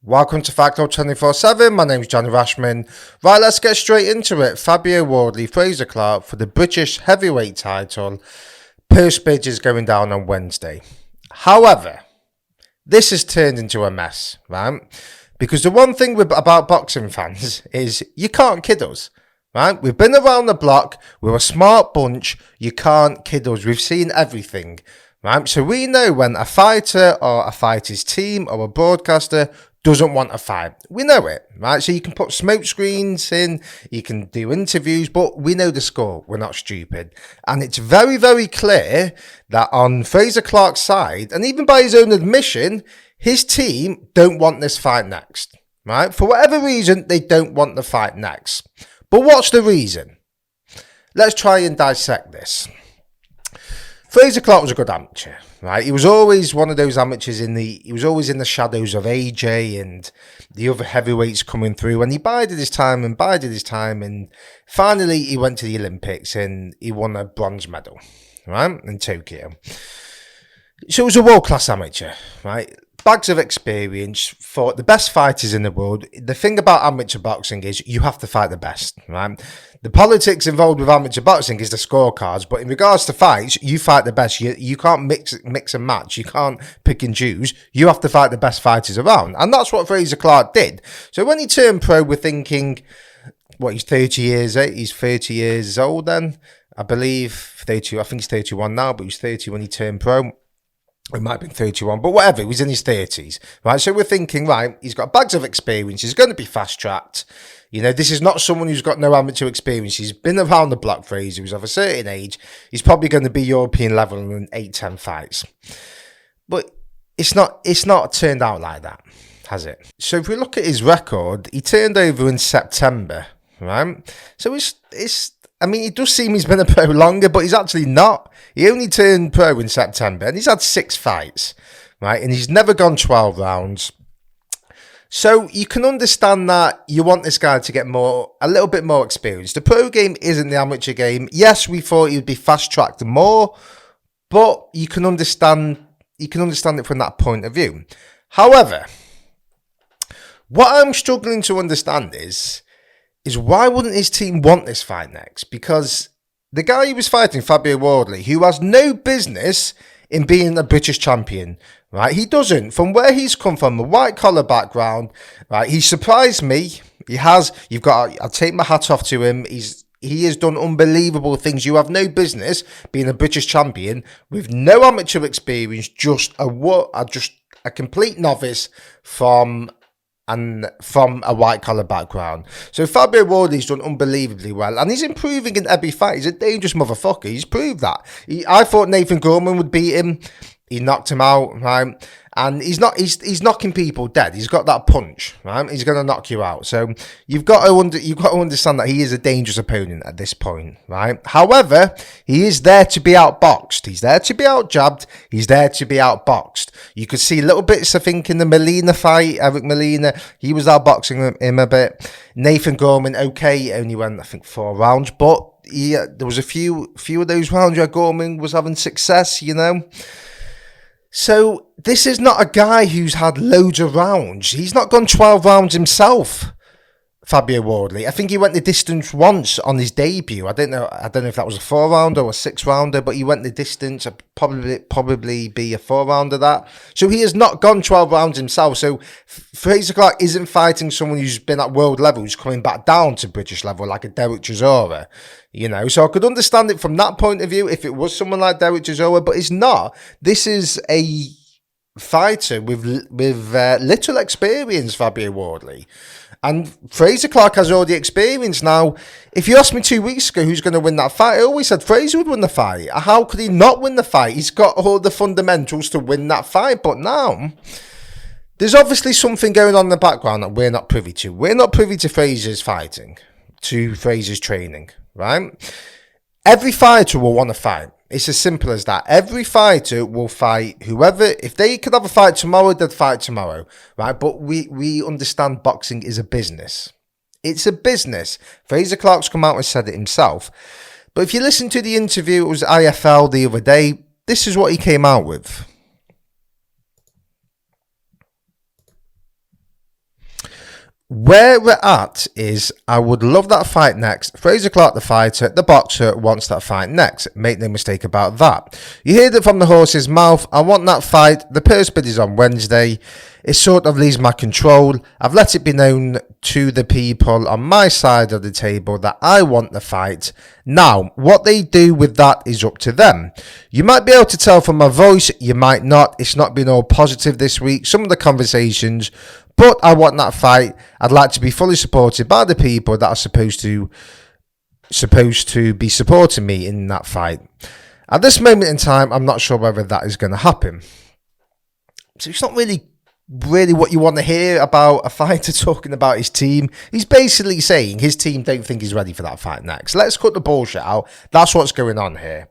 Welcome to Fight Club 24/7. My name is Johnny Rashman. Right, let's get straight into it. Fabio Wardley, Fraser Clarke for the British heavyweight title. Purse bid is going down on Wednesday. However, this has turned into a mess, right? Because the one thing about boxing fans is you can't kid us, right? We've been around the block. We're a smart bunch. You can't kid us. We've seen everything, right? So we know when a fighter or a fighter's team or a broadcaster doesn't want a fight. We know it, right? So you can put smoke screens in, you can do interviews, but we know the score. We're not stupid. And it's very, very clear that on Fraser Clarke's side, and even by his own admission, his team don't want this fight next, right? For whatever reason, they don't want the fight next. But what's the reason? Let's try and dissect this. Fraser Clarke was a good amateur, right? He was always one of those amateurs he was always in the shadows of AJ and the other heavyweights coming through, and he bided his time, and finally he went to the Olympics and he won a bronze medal, right, in Tokyo. So he was a world-class amateur, right? Bags of experience, for the best fighters in the world. The thing about amateur boxing is you have to fight the best, right? The politics involved with amateur boxing is the scorecards, but in regards to fights, you fight the best. You can't mix and match. You can't pick and choose. You have to fight the best fighters around, and that's what Fraser Clarke did. So when he turned pro, we're thinking, what, he's 30 years old. He's 30 years old then, I believe. 30. I think he's 31 now, but he was 30 when he turned pro. It might have been 31, but whatever, he was in his 30s, right? So we're thinking, right, he's got bags of experience, he's going to be fast-tracked. You know, this is not someone who's got no amateur experience. He's been around the block, Fraser. He's of a certain age. He's probably going to be European level in 8-10 fights. But it's not turned out like that, has it? So if we look at his record, he turned over in September, right? So it does seem he's been a pro longer, but he's actually not. He only turned pro in September, and he's had 6 fights, right? And he's never gone 12 rounds. So you can understand that you want this guy to get a little bit more experience. The pro game isn't the amateur game. Yes, we thought he would be fast-tracked more, but you can understand it from that point of view. However, what I'm struggling to understand is why wouldn't his team want this fight next? Because the guy he was fighting, Fabio Wardley, who has no business in being a British champion, right? He doesn't. From where he's come from, a white-collar background, right? He surprised me. I'll take my hat off to him. He has done unbelievable things. You have no business being a British champion with no amateur experience, just a complete novice from a white-collar background. So Fabio Wardley's done unbelievably well, and he's improving in every fight. He's a dangerous motherfucker. He's proved that. I thought Nathan Gorman would beat him. He knocked him out, right? And he's knocking people dead. He's got that punch, right? He's going to knock you out. So you've got to understand that he is a dangerous opponent at this point, right? However, he is there to be outboxed. He's there to be outjabbed. He's there to be outboxed. You could see little bits, I think, in the Molina fight. Eric Molina, he was outboxing him a bit. Nathan Gorman, okay, only went, I think, 4 rounds, but there was a few of those rounds where Gorman was having success, you know. So this is not a guy who's had loads of rounds. He's not gone 12 rounds himself, Fabio Wardley. I think he went the distance once on his debut. I don't know if that was a 4-rounder or a 6-rounder, but he went the distance. Probably be a 4-rounder that. So he has not gone 12 rounds himself. So Fraser Clarke isn't fighting someone who's been at world level, who's coming back down to British level like a Derek Chisora. You know, so I could understand it from that point of view if it was someone like Derek Chisora, but it's not. This is a fighter with little experience, Fabio Wardley. And Fraser Clarke has all the experience. Now, if you asked me 2 weeks ago who's going to win that fight, I always said Fraser would win the fight. How could he not win the fight? He's got all the fundamentals to win that fight. But now, there's obviously something going on in the background that we're not privy to. We're not privy to Fraser's fighting, to Fraser's training, right? Every fighter will want to fight. It's as simple as that. Every fighter will fight whoever. If they could have a fight tomorrow, they'd fight tomorrow, right? But we understand boxing is a business. It's a business. Fraser Clarke's come out and said it himself. But if you listen to the interview, it was IFL the other day, this is what he came out with. Where we're at is I would love that fight next. Fraser Clarke, the fighter, the boxer, wants that fight next. Make no mistake about that. You heard it from the horse's mouth. I want that fight. The purse bid is on Wednesday. It sort of leaves my control. I've let it be known to the people on my side of the table that I want the fight. Now, what they do with that is up to them. You might be able to tell from my voice, you might not. It's not been all positive this week. Some of the conversations, but I want that fight. I'd like to be fully supported by the people that are supposed to be supporting me in that fight. At this moment in time, I'm not sure whether that is going to happen. So it's not really what you want to hear about a fighter talking about his team. He's basically saying his team don't think he's ready for that fight next. Let's cut the bullshit out. That's what's going on here.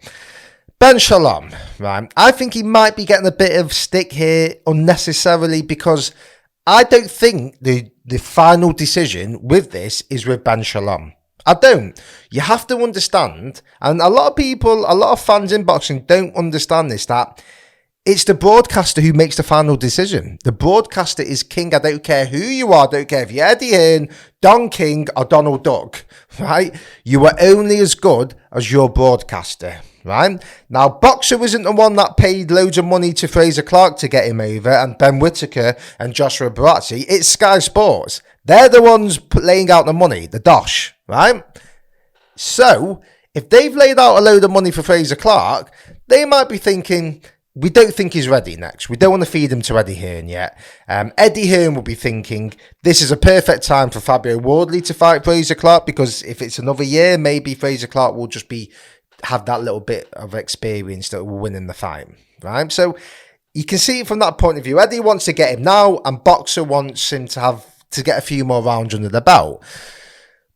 Ben Shalom, right? I think he might be getting a bit of stick here unnecessarily because I don't think the final decision with this is with Ben Shalom. I don't. You have to understand, and a lot of fans in boxing don't understand this, that it's the broadcaster who makes the final decision. The broadcaster is king. I don't care who you are. I don't care if you're Eddie Hearn, Don King, or Donald Duck, right? You are only as good as your broadcaster, right? Now, Boxer isn't the one that paid loads of money to Fraser Clarke to get him over, and Ben Whittaker and Joshua Barazzi. It's Sky Sports. They're the ones laying out the money, the dosh, right? So, if they've laid out a load of money for Fraser Clarke, they might be thinking, we don't think he's ready next. We don't want to feed him to Eddie Hearn yet. Eddie Hearn will be thinking, this is a perfect time for Fabio Wardley to fight Fraser Clarke, because if it's another year, maybe Fraser Clarke will just have that little bit of experience that will win in the fight, right? So you can see it from that point of view. Eddie wants to get him now, and Boxer wants him to get a few more rounds under the belt.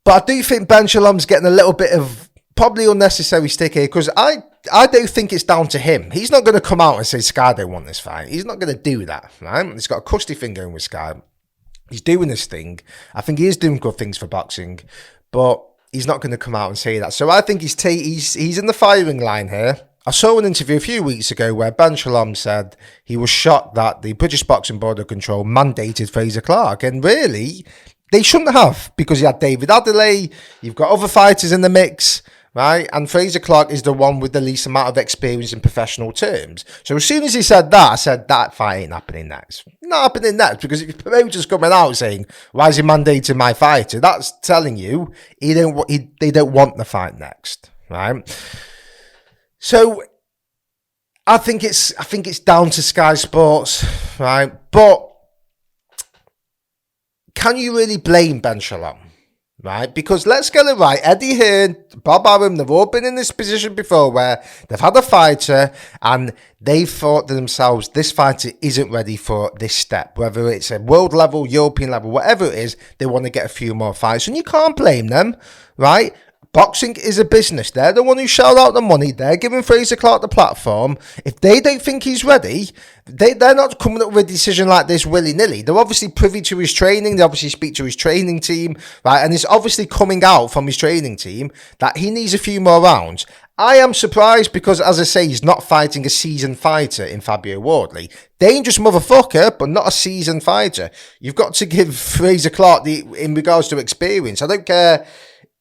But I do think Ben Shalom's getting a little bit of probably unnecessary stick here, because I don't think it's down to him. He's not going to come out and say Sky don't want this fight. He's not going to do that, right? He's got a crusty thing going with Sky. He's doing this thing. I think he is doing good things for boxing, but he's not going to come out and say that. So I think he's in the firing line here. I saw an interview a few weeks ago where Ben Shalom said he was shocked that the British Boxing Board of Control mandated Fraser Clarke, and really, they shouldn't have, because you had David Adelaide, you've got other fighters in the mix, right? And Fraser Clarke is the one with the least amount of experience in professional terms. So as soon as he said that, I said, that fight ain't happening next. Not happening next, because if promoters coming out saying, why is he mandating my fighter? That's telling you they don't want the fight next, right? So I think it's down to Sky Sports, right? But can you really blame Ben Shalom? Right, because let's get it right. Eddie Hearn, Bob Arum, they've all been in this position before where they've had a fighter and they thought to themselves, this fighter isn't ready for this step. Whether it's a world level, European level, whatever it is, they want to get a few more fights. And you can't blame them, right? Boxing is a business. They're the one who shelled out the money. They're giving Fraser Clarke the platform. If they don't think he's ready, they're not coming up with a decision like this willy-nilly. They're obviously privy to his training. They obviously speak to his training team, right? And it's obviously coming out from his training team that he needs a few more rounds. I am surprised because, as I say, he's not fighting a seasoned fighter in Fabio Wardley. Dangerous motherfucker, but not a seasoned fighter. You've got to give Fraser Clarke, in regards to experience, I don't care.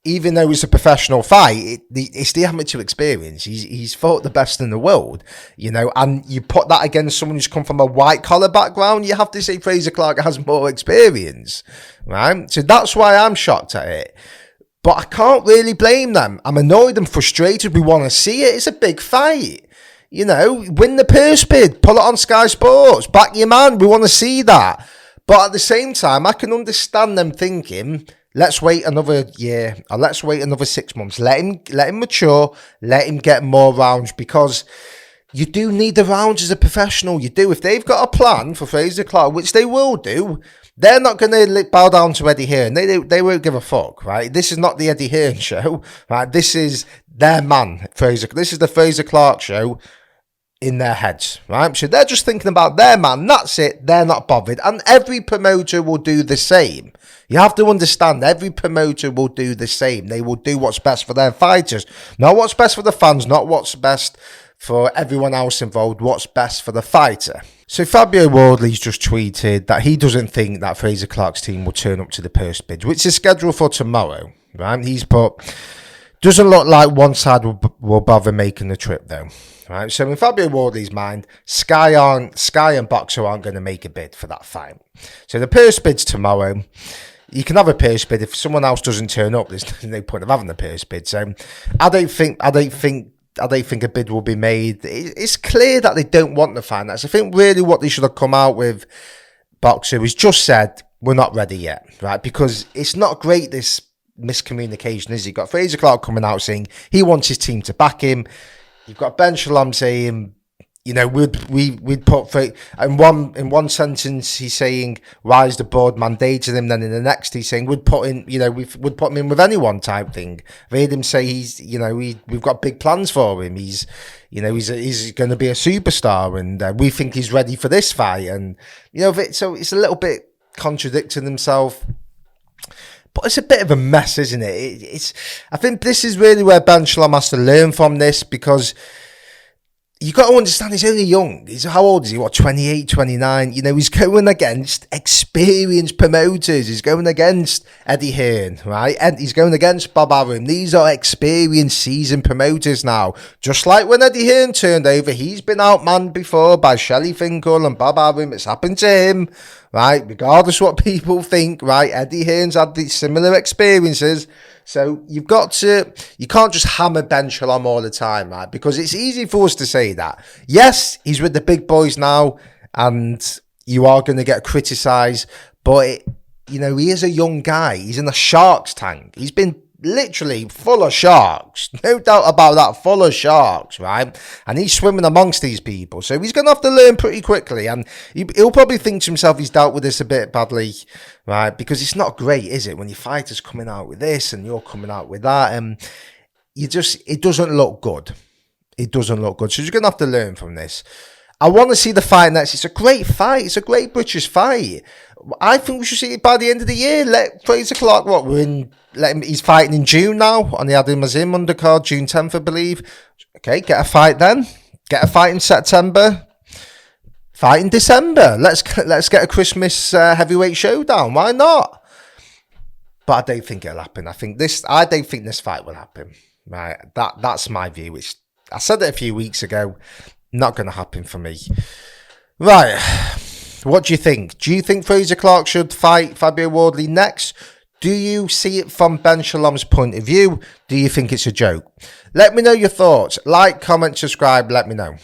Even though it's a professional fight, it's the amateur experience. He's fought the best in the world, you know, and you put that against someone who's come from a white-collar background, you have to say Fraser Clarke has more experience, right? So that's why I'm shocked at it. But I can't really blame them. I'm annoyed and frustrated. We want to see it. It's a big fight. You know, win the purse bid, pull it on Sky Sports, back your man. We want to see that. But at the same time, I can understand them thinking, let's wait another year, or let's wait another 6 months. Let him mature. Let him get more rounds, because you do need the rounds as a professional. You do. If they've got a plan for Fraser Clarke, which they will do, they're not going to bow down to Eddie Hearn. They won't give a fuck, right? This is not the Eddie Hearn show, right? This is their man, Fraser. This is the Fraser Clarke show in their heads, right? So they're just thinking about their man. That's it. They're not bothered. And every promoter will do the same. You have to understand, every promoter will do the same. They will do what's best for their fighters. Not what's best for the fans, not what's best for everyone else involved, what's best for the fighter. So Fabio Wardley's just tweeted that he doesn't think that Fraser Clarke's team will turn up to the purse bid, which is scheduled for tomorrow. Right? He's put, doesn't look like one side will bother making the trip though. Right? So in Fabio Wardley's mind, Sky and Boxer aren't going to make a bid for that fight. So the purse bid's tomorrow. You can have a purse bid if someone else doesn't turn up. There's no point of having the purse bid. So I don't think a bid will be made. It's clear that they don't want the finance. I think really what they should have come out with, Boxer, was just said, we're not ready yet, right? Because it's not great, this miscommunication, is it? You've got Fraser Clarke coming out saying he wants his team to back him. You've got Ben Shalom saying, you know, we'd put in one sentence he's saying why is the board mandating him, then in the next he's saying we'd put him in with anyone type thing. I've heard him say we've got big plans for him. He's going to be a superstar, and we think he's ready for this fight. And so it's a little bit contradicting himself. But it's a bit of a mess, isn't it? I think this is really where Ben Shalom has to learn from this, because you got to understand he's only young. How old is he? 28, 29? He's going against experienced promoters. He's going against Eddie Hearn, right? And he's going against Bob Arum. These are experienced, seasoned promoters now. Just like when Eddie Hearn turned over, he's been outmanned before by Shelley Finkel and Bob Arum. It's happened to him, right? Regardless what people think, right? Eddie Hearn's had these similar experiences. So you can't just hammer Ben Shalom all the time, right? Because it's easy for us to say that. Yes, he's with the big boys now, and you are going to get criticised. But he is a young guy. He's in the Sharks tank. He's been literally full of sharks. No doubt about that, full of sharks, right? And he's swimming amongst these people. So he's going to have to learn pretty quickly. And he'll probably think to himself he's dealt with this a bit badly, right? Because it's not great, is it? When your fighter's coming out with this and you're coming out with that. And it doesn't look good. It doesn't look good. So you're going to have to learn from this. I want to see the fight next. It's a great fight. It's a great British fight. I think we should see it by the end of the year. Let Fraser Clarke, he's fighting in June now on the Adam Azim undercard, June 10th, I believe. Okay, get a fight then. Get a fight in September. Fight in December. Let's get a Christmas heavyweight showdown. Why not? But I don't think it'll happen. I don't think this fight will happen. Right, that's my view. I said it a few weeks ago. Not going to happen for me. Right. What do you think? Do you think Fraser Clarke should fight Fabio Wardley next? Do you see it from Ben Shalom's point of view? Do you think it's a joke? Let me know your thoughts. Like, comment, subscribe. Let me know.